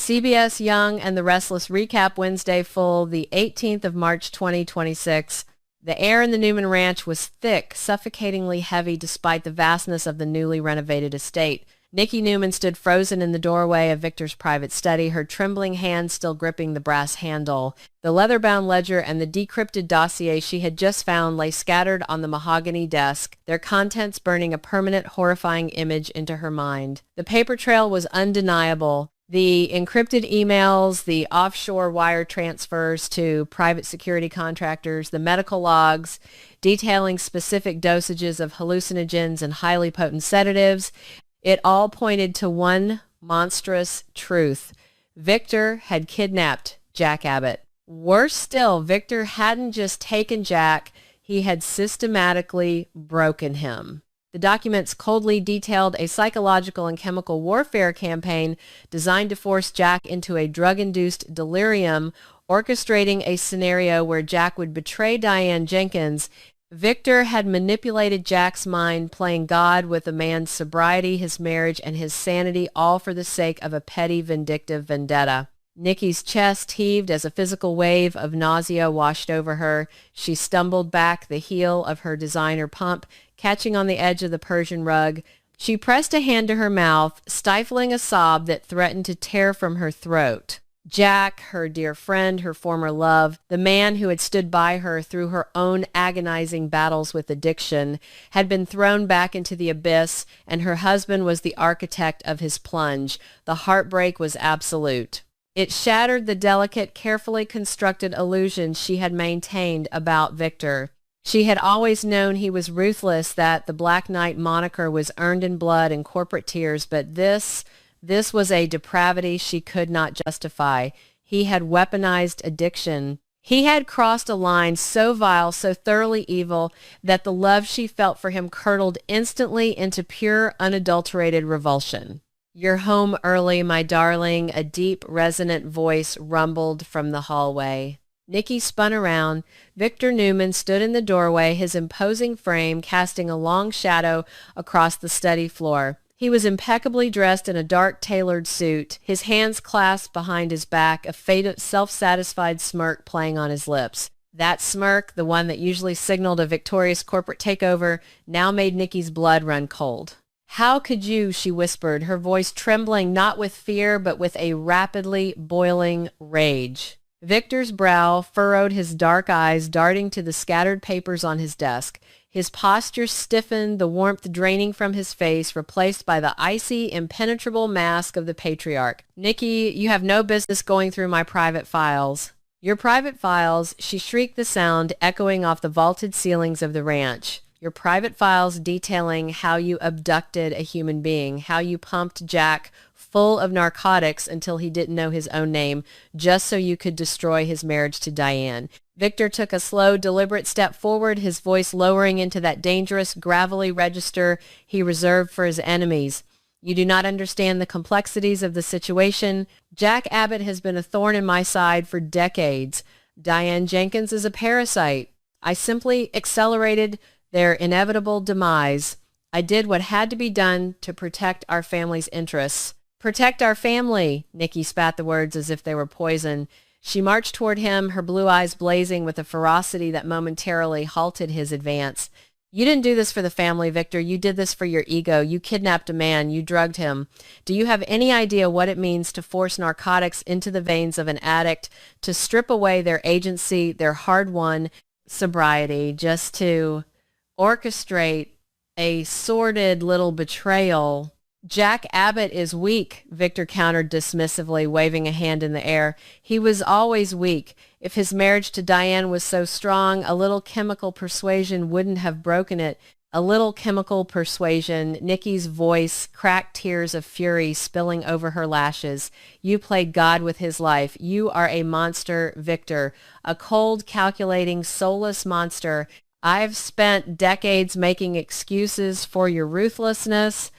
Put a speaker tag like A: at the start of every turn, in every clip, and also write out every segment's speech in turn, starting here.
A: CBS Young and the Restless recap Wednesday full, the 18th of March 2026. The air in the Newman Ranch was thick, suffocatingly heavy despite the vastness of the newly renovated estate. Nikki Newman stood frozen in the doorway of Victor's private study, her trembling hand still gripping the brass handle. The leather-bound ledger and the decrypted dossier she had just found lay scattered on the mahogany desk, their contents burning a permanent, horrifying image into her mind. The paper trail was undeniable. The encrypted emails, the offshore wire transfers to private security contractors, the medical logs detailing specific dosages of hallucinogens and highly potent sedatives, it all pointed to one monstrous truth. Victor had kidnapped Jack Abbott. Worse still, Victor hadn't just taken Jack, he had systematically broken him. The documents coldly detailed a psychological and chemical warfare campaign designed to force Jack into a drug-induced delirium, orchestrating a scenario where Jack would betray Diane Jenkins. Victor had manipulated Jack's mind, playing God with a man's sobriety, his marriage, and his sanity, all for the sake of a petty, vindictive vendetta. Nikki's chest heaved as a physical wave of nausea washed over her. She stumbled back, the heel of her designer pump catching on the edge of the Persian rug. She pressed a hand to her mouth, stifling a sob that threatened to tear from her throat. Jack, her dear friend, her former love, the man who had stood by her through her own agonizing battles with addiction, had been thrown back into the abyss, and her husband was the architect of his plunge. The heartbreak was absolute. It shattered the delicate, carefully constructed illusions she had maintained about Victor. She had always known he was ruthless, that the Black Knight moniker was earned in blood and corporate tears, but this was a depravity she could not justify. He had weaponized addiction. He had crossed a line so vile, so thoroughly evil, that the love she felt for him curdled instantly into pure, unadulterated revulsion. "You're home early, my darling," a deep, resonant voice rumbled from the hallway. Nikki spun around. Victor Newman stood in the doorway, his imposing frame casting a long shadow across the study floor. He was impeccably dressed in a dark tailored suit, his hands clasped behind his back, a faded, self-satisfied smirk playing on his lips. That smirk, the one that usually signaled a victorious corporate takeover, now made Nikki's blood run cold. "How could you?" she whispered, her voice trembling not with fear but with a rapidly boiling rage. Victor's brow furrowed, his dark eyes darting to the scattered papers on his desk. His posture stiffened, the warmth draining from his face, replaced by the icy, impenetrable mask of the patriarch. "Nikki, you have no business going through my private files." "Your private files," she shrieked, the sound echoing off the vaulted ceilings of the ranch. "Your private files detailing how you abducted a human being, how you pumped Jack full of narcotics until he didn't know his own name, just so you could destroy his marriage to Diane." Victor took a slow, deliberate step forward, his voice lowering into that dangerous, gravelly register he reserved for his enemies. "You do not understand the complexities of the situation. Jack Abbott has been a thorn in my side for decades. Diane Jenkins is a parasite. I simply accelerated their inevitable demise. I did what had to be done to protect our family's interests." "Protect our family," Nikki spat the words as if they were poison. She marched toward him, her blue eyes blazing with a ferocity that momentarily halted his advance. "You didn't do this for the family, Victor. You did this for your ego. You kidnapped a man. You drugged him. Do you have any idea what it means to force narcotics into the veins of an addict, to strip away their agency, their hard-won sobriety, just to orchestrate a sordid little betrayal?" "Jack Abbott is weak," Victor countered dismissively, waving a hand in the air. "He was always weak. If his marriage to Diane was so strong, a little chemical persuasion wouldn't have broken it. A little chemical persuasion." Nikki's voice cracked, tears of fury spilling over her lashes. "You played God with his life. You are a monster, Victor. A cold, calculating, soulless monster. I've spent decades making excuses for your ruthlessness.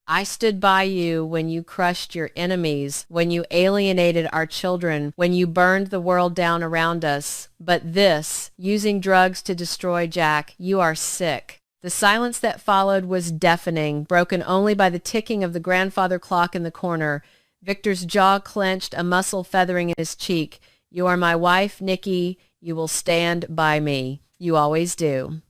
A: I stood by you when you crushed your enemies, when you alienated our children, when you burned the world down around us. But this, using drugs to destroy Jack, you are sick." The silence that followed was deafening, broken only by the ticking of the grandfather clock in the corner. Victor's jaw clenched, a muscle feathering in his cheek. You are my wife, Nikki. You will stand by me. You always do.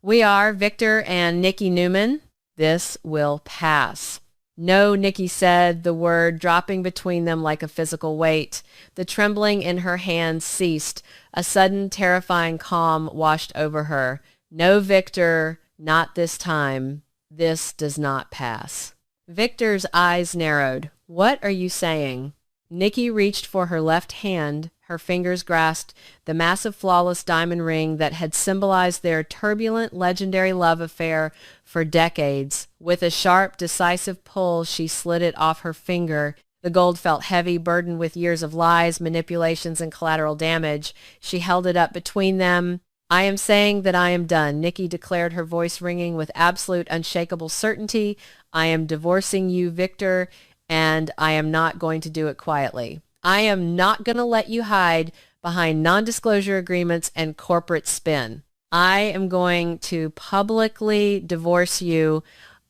A: We are Victor and Nikki Newman. This will pass. No, Nikki said, the word dropping between them like a physical weight. The trembling in her hands ceased. A sudden, terrifying calm washed over her. No, Victor, not this time. This does not pass. Victor's eyes narrowed. What are you saying? Nikki reached for her left hand. Her fingers grasped the massive, flawless diamond ring that had symbolized their turbulent, legendary love affair for decades. With a sharp, decisive pull, she slid it off her finger. The gold felt heavy, burdened with years of lies, manipulations, and collateral damage. She held it up between them. I am saying that I am done, Nikki declared, her voice ringing with absolute, unshakable certainty. I am divorcing you, Victor, and I am not going to do it quietly. I am not going to let you hide behind non-disclosure agreements and corporate spin. I am going to publicly divorce you.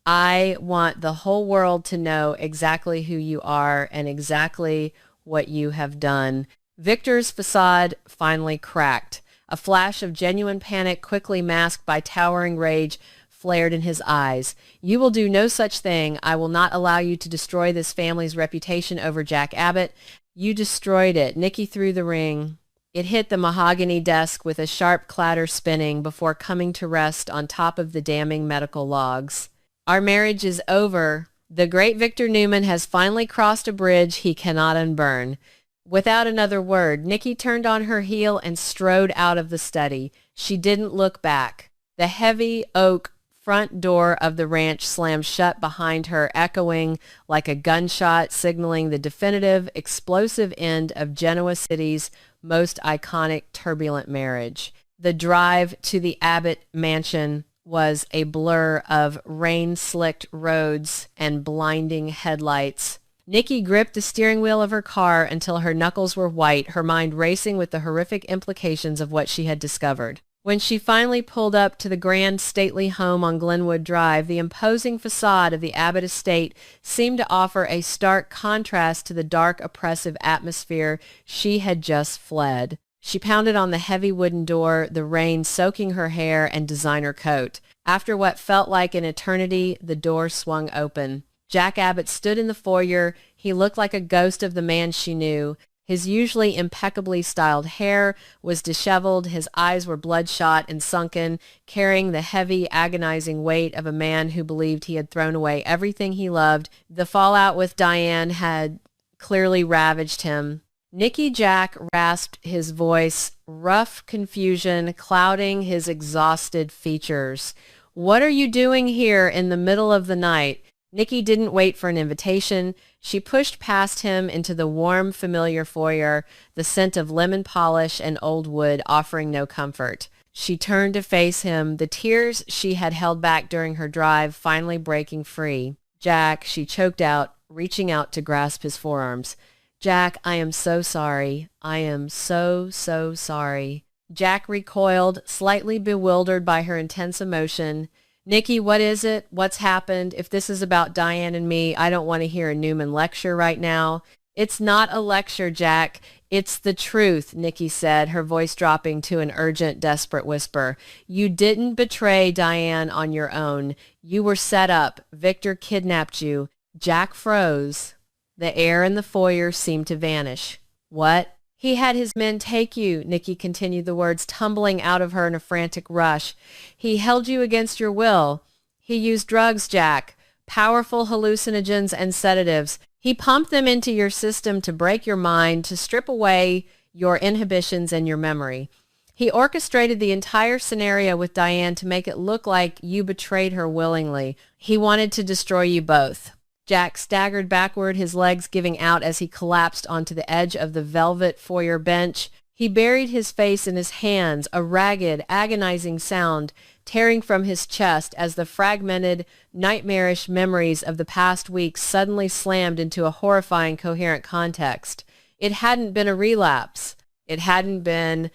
A: I want the whole world to know exactly who you are and exactly what you have done. Victor's facade finally cracked. A flash of genuine panic, quickly masked by towering rage, flared in his eyes. You will do no such thing. I will not allow you to destroy this family's reputation over Jack Abbott. You destroyed it. Nikki threw the ring. It hit the mahogany desk with a sharp clatter, spinning before coming to rest on top of the damning medical logs. Our marriage is over. The great Victor Newman has finally crossed a bridge he cannot unburn. Without another word, Nikki turned on her heel and strode out of the study. She didn't look back. The heavy oak front door of the ranch slammed shut behind her, echoing like a gunshot, signaling the definitive, explosive end of Genoa City's most iconic turbulent marriage. The drive to the Abbott mansion was a blur of rain-slicked roads and blinding headlights. Nikki gripped the steering wheel of her car until her knuckles were white, her mind racing with the horrific implications of what she had discovered. When she finally pulled up to the grand, stately home on Glenwood Drive, the imposing facade of the Abbott estate seemed to offer a stark contrast to the dark, oppressive atmosphere she had just fled. She pounded on the heavy wooden door, the rain soaking her hair and designer coat. After what felt like an eternity, the door swung open. Jack Abbott stood in the foyer. He looked like a ghost of the man she knew. His usually impeccably styled hair was disheveled, his eyes were bloodshot and sunken, carrying the heavy, agonizing weight of a man who believed he had thrown away everything he loved. The fallout with Diane had clearly ravaged him. Nikki, Jack rasped his voice, rough confusion clouding his exhausted features. What are you doing here in the middle of the night? Nikki didn't wait for an invitation. She pushed past him into the warm, familiar foyer, the scent of lemon polish and old wood offering no comfort. She turned to face him, the tears she had held back during her drive finally breaking free. Jack, she choked out, reaching out to grasp his forearms. Jack, I am so sorry. I am so sorry. Jack recoiled, slightly bewildered by her intense emotion. Nikki, what is it? What's happened? If this is about Diane and me, I don't want to hear a Newman lecture right now. It's not a lecture, Jack. It's the truth, Nikki said, her voice dropping to an urgent, desperate whisper. You didn't betray Diane on your own. You were set up. Victor kidnapped you. Jack froze. The air in the foyer seemed to vanish. What? He had his men take you, Nikki continued, the words tumbling out of her in a frantic rush. He held you against your will. He used drugs, Jack, powerful hallucinogens and sedatives. He pumped them into your system to break your mind, to strip away your inhibitions and your memory. He orchestrated the entire scenario with Diane to make it look like you betrayed her willingly. He wanted to destroy you both. Jack staggered backward, his legs giving out as he collapsed onto the edge of the velvet foyer bench. He buried his face in his hands, a ragged, agonizing sound tearing from his chest as the fragmented, nightmarish memories of the past weeks suddenly slammed into a horrifying, coherent context. It hadn't been a relapse. It hadn't been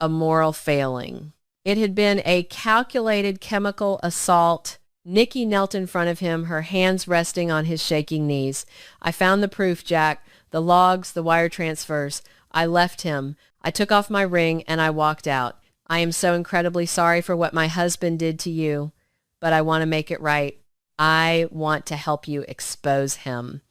A: a moral failing. It had been a calculated chemical assault. Nikki knelt in front of him, her hands resting on his shaking knees. I found the proof, Jack. The logs, the wire transfers. I left him. I took off my ring and I walked out. I am so incredibly sorry for what my husband did to you, but I want to make it right. I want to help you expose him.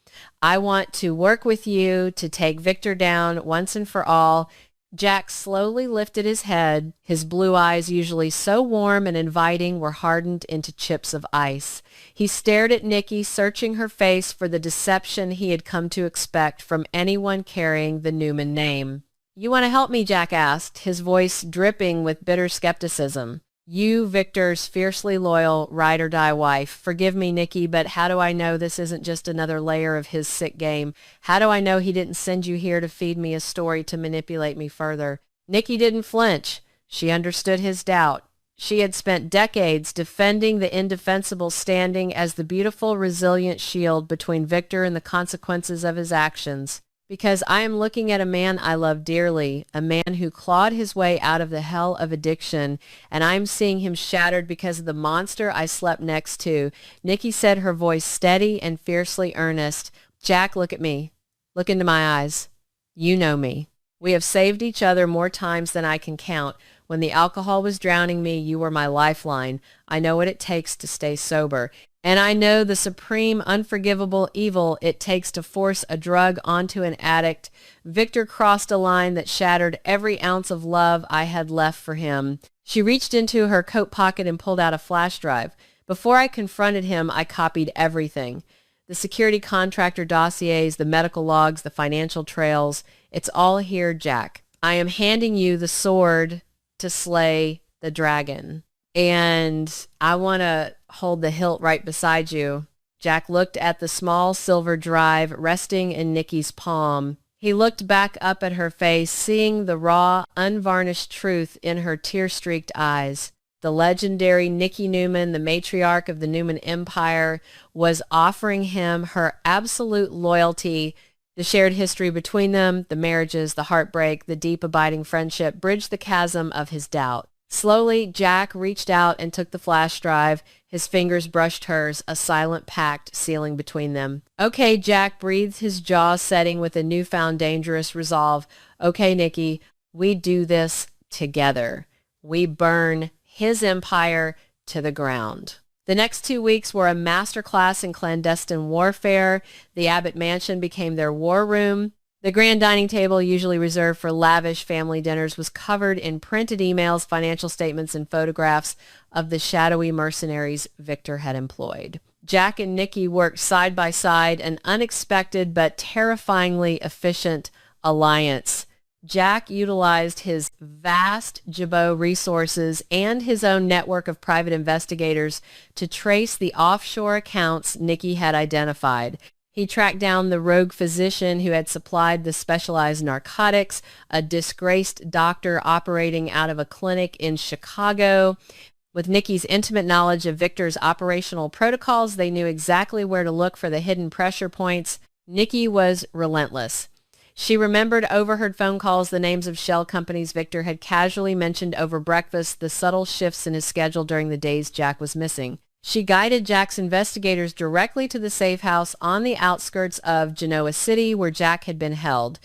A: I want to work with you to take Victor down once and for all. Jack slowly lifted his head. His blue eyes, usually so warm and inviting, were hardened into chips of ice. He stared at Nikki, searching her face for the deception he had come to expect from anyone carrying the Newman name. "You want to help me?" Jack asked, his voice dripping with bitter skepticism. "You, Victor's fiercely loyal, ride-or-die wife. Forgive me, Nikki, but how do I know this isn't just another layer of his sick game? How do I know he didn't send you here to feed me a story to manipulate me further?" Nikki didn't flinch. She understood his doubt. She had spent decades defending the indefensible, standing as the beautiful, resilient shield between Victor and the consequences of his actions. "Because I am looking at a man I love dearly, a man who clawed his way out of the hell of addiction, and I'm seeing him shattered because of the monster I slept next to." Nikki said, her voice steady and fiercely earnest. "Jack, look at me. Look into my eyes. You know me. We have saved each other more times than I can count. When the alcohol was drowning me, you were my lifeline. I know what it takes to stay sober. And I know the supreme, unforgivable evil it takes to force a drug onto an addict." Victor crossed a line that shattered every ounce of love I had left for him. She reached into her coat pocket and pulled out a flash drive. Before I confronted him, I copied everything. The security contractor dossiers, the medical logs, the financial trails. It's all here, Jack. I am handing you the sword to slay the dragon. And I want to hold the hilt right beside you. Jack looked at the small silver drive resting in Nikki's palm. He looked back up at her face, seeing the raw, unvarnished truth in her tear-streaked eyes. The legendary Nikki Newman, the matriarch of the Newman Empire, was offering him her absolute loyalty. The shared history between them, the marriages, the heartbreak, the deep abiding friendship, bridged the chasm of his doubt. Slowly, Jack reached out and took the flash drive. His fingers brushed hers, a silent pact sealing between them. "Okay," Jack breathed, his jaw setting with a newfound dangerous resolve. "Okay, Nikki, we do this together. We burn his empire to the ground." The next 2 weeks were a masterclass in clandestine warfare. The Abbott Mansion became their war room. The grand dining table, usually reserved for lavish family dinners, was covered in printed emails, financial statements, and photographs of the shadowy mercenaries Victor had employed. Jack and Nikki worked side by side, an unexpected but terrifyingly efficient alliance. Jack utilized his vast Jabot resources and his own network of private investigators to trace the offshore accounts Nikki had identified. He tracked down the rogue physician who had supplied the specialized narcotics, a disgraced doctor operating out of a clinic in Chicago. With Nikki's intimate knowledge of Victor's operational protocols, they knew exactly where to look for the hidden pressure points. Nikki was relentless. She remembered overheard phone calls, the names of shell companies Victor had casually mentioned over breakfast, the subtle shifts in his schedule during the days Jack was missing. She guided Jack's investigators directly to the safe house on the outskirts of Genoa City where Jack had been held.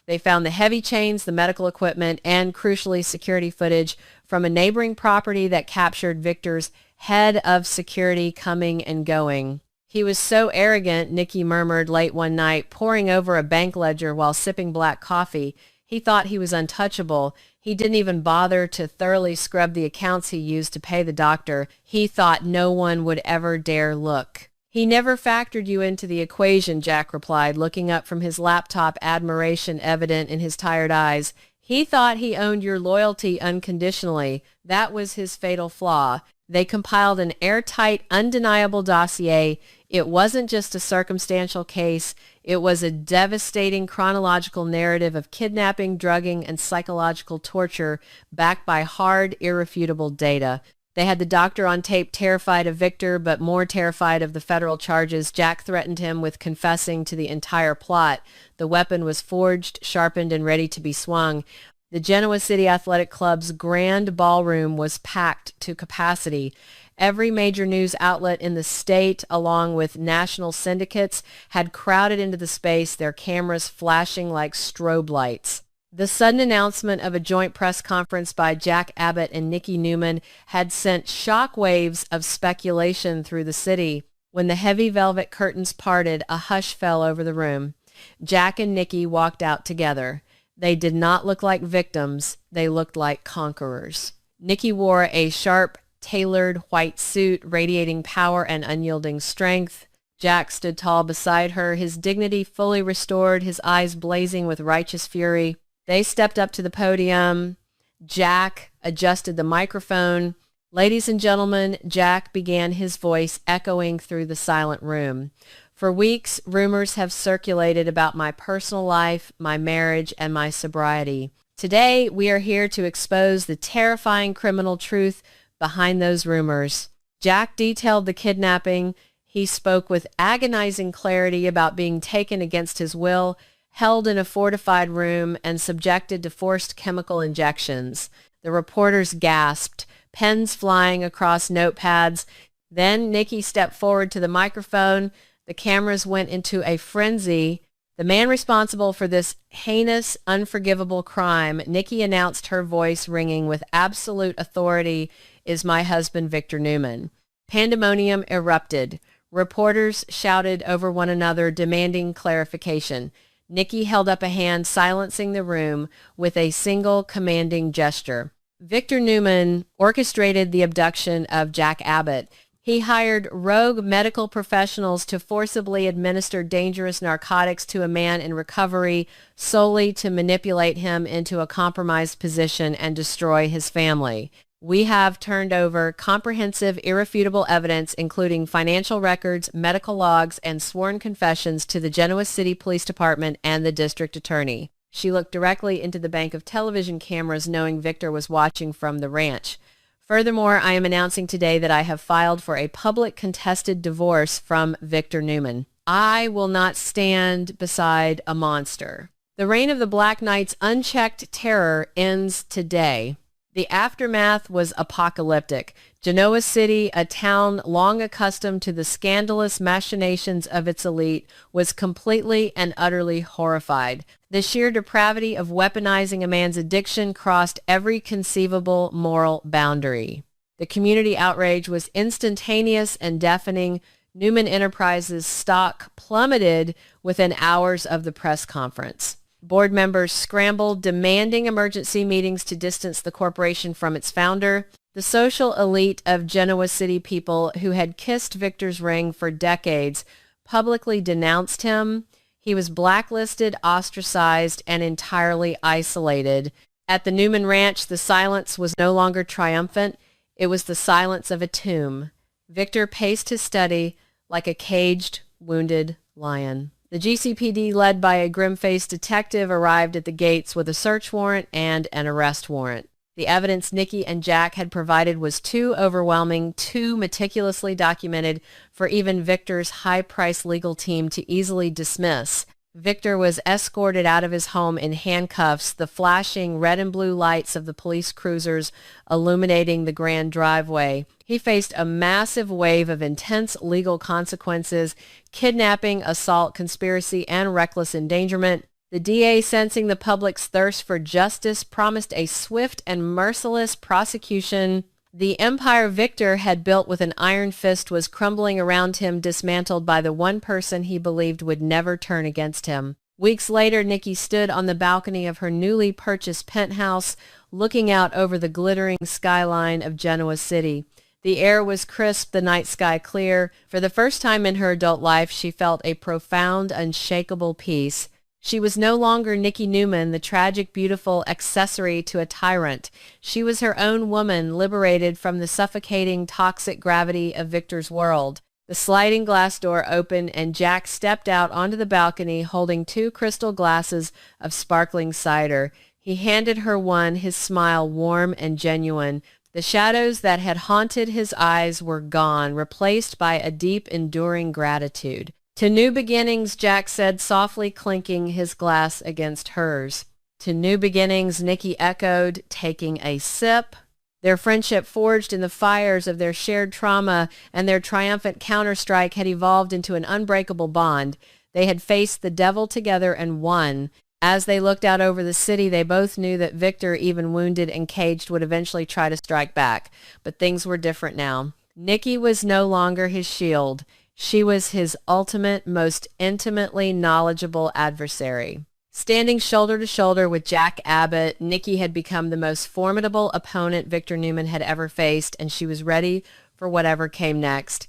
A: They found the heavy chains, the medical equipment, and crucially security footage from a neighboring property that captured Victor's head of security coming and going. "He was so arrogant," Nikki murmured late one night, poring over a bank ledger while sipping black coffee. "He thought he was untouchable. He didn't even bother to thoroughly scrub the accounts he used to pay the doctor. He thought no one would ever dare look." "He never factored you into the equation," Jack replied, looking up from his laptop, admiration evident in his tired eyes. "He thought he owned your loyalty unconditionally. That was his fatal flaw." They compiled an airtight, undeniable dossier. It wasn't just a circumstantial case. It was a devastating chronological narrative of kidnapping, drugging, and psychological torture backed by hard, irrefutable data. They had the doctor on tape terrified of Victor, but more terrified of the federal charges. Jack threatened him with confessing to the entire plot. The weapon was forged, sharpened, and ready to be swung. The Genoa City Athletic Club's grand ballroom was packed to capacity. Every major news outlet in the state, along with national syndicates, had crowded into the space, their cameras flashing like strobe lights. The sudden announcement of a joint press conference by Jack Abbott and Nikki Newman had sent shockwaves of speculation through the city. When the heavy velvet curtains parted, a hush fell over the room. Jack and Nikki walked out together. They did not look like victims. They looked like conquerors. Nikki wore a sharp, tailored white suit, radiating power and unyielding strength. Jack stood tall beside her, his dignity fully restored, his eyes blazing with righteous fury. They stepped up to the podium. Jack adjusted the microphone. Ladies and gentlemen, Jack began, his voice echoing through the silent room. For weeks, rumors have circulated about my personal life, my marriage, and my sobriety. Today, we are here to expose the terrifying criminal truth behind those rumors. Jack detailed the kidnapping. He spoke with agonizing clarity about being taken against his will, held in a fortified room, and subjected to forced chemical injections. The reporters gasped, pens flying across notepads. Then Nikki stepped forward to the microphone. The cameras went into a frenzy. The man responsible for this heinous, unforgivable crime, Nikki announced, her voice ringing with absolute authority, is my husband, Victor Newman. Pandemonium erupted. Reporters shouted over one another, demanding clarification. Nikki held up a hand, silencing the room with a single commanding gesture. Victor Newman orchestrated the abduction of Jack Abbott. He hired rogue medical professionals to forcibly administer dangerous narcotics to a man in recovery solely to manipulate him into a compromised position and destroy his family. We have turned over comprehensive, irrefutable evidence, including financial records, medical logs, and sworn confessions to the Genoa City Police Department and the district attorney. She looked directly into the bank of television cameras, knowing Victor was watching from the ranch. Furthermore, I am announcing today that I have filed for a public contested divorce from Victor Newman. I will not stand beside a monster. The reign of the Black Knight's unchecked terror ends today. The aftermath was apocalyptic. Genoa City, a town long accustomed to the scandalous machinations of its elite, was completely and utterly horrified. The sheer depravity of weaponizing a man's addiction crossed every conceivable moral boundary. The community outrage was instantaneous and deafening. Newman Enterprises' stock plummeted within hours of the press conference. Board members scrambled, demanding emergency meetings to distance the corporation from its founder. The social elite of Genoa City people who had kissed Victor's ring for decades publicly denounced him. He was blacklisted, ostracized, and entirely isolated. At the Newman Ranch, the silence was no longer triumphant. It was the silence of a tomb. Victor paced his study like a caged, wounded lion. The GCPD, led by a grim-faced detective, arrived at the gates with a search warrant and an arrest warrant. The evidence Nikki and Jack had provided was too overwhelming, too meticulously documented for even Victor's high-priced legal team to easily dismiss. Victor was escorted out of his home in handcuffs, the flashing red and blue lights of the police cruisers illuminating the grand driveway. He faced a massive wave of intense legal consequences: kidnapping, assault, conspiracy, and reckless endangerment. The DA, sensing the public's thirst for justice, promised a swift and merciless prosecution. The empire Victor had built with an iron fist was crumbling around him, dismantled by the one person he believed would never turn against him. Weeks later, Nikki stood on the balcony of her newly purchased penthouse, looking out over the glittering skyline of Genoa City. The air was crisp, the night sky clear. For the first time in her adult life, she felt a profound, unshakable peace. She was no longer Nikki Newman, the tragic, beautiful accessory to a tyrant. She was her own woman, liberated from the suffocating, toxic gravity of Victor's world. The sliding glass door opened, and Jack stepped out onto the balcony holding 2 crystal glasses of sparkling cider. He handed her one, his smile warm and genuine. The shadows that had haunted his eyes were gone, replaced by a deep, enduring gratitude. To new beginnings, Jack said, softly clinking his glass against hers. To new beginnings, Nikki echoed, taking a sip. Their friendship forged in the fires of their shared trauma and their triumphant counterstrike had evolved into an unbreakable bond. They had faced the devil together and won. As they looked out over the city, they both knew that Victor, even wounded and caged, would eventually try to strike back. But things were different now. Nikki was no longer his shield. She was his ultimate, most intimately knowledgeable adversary. Standing shoulder to shoulder with Jack Abbott, Nikki had become the most formidable opponent Victor Newman had ever faced, and she was ready for whatever came next.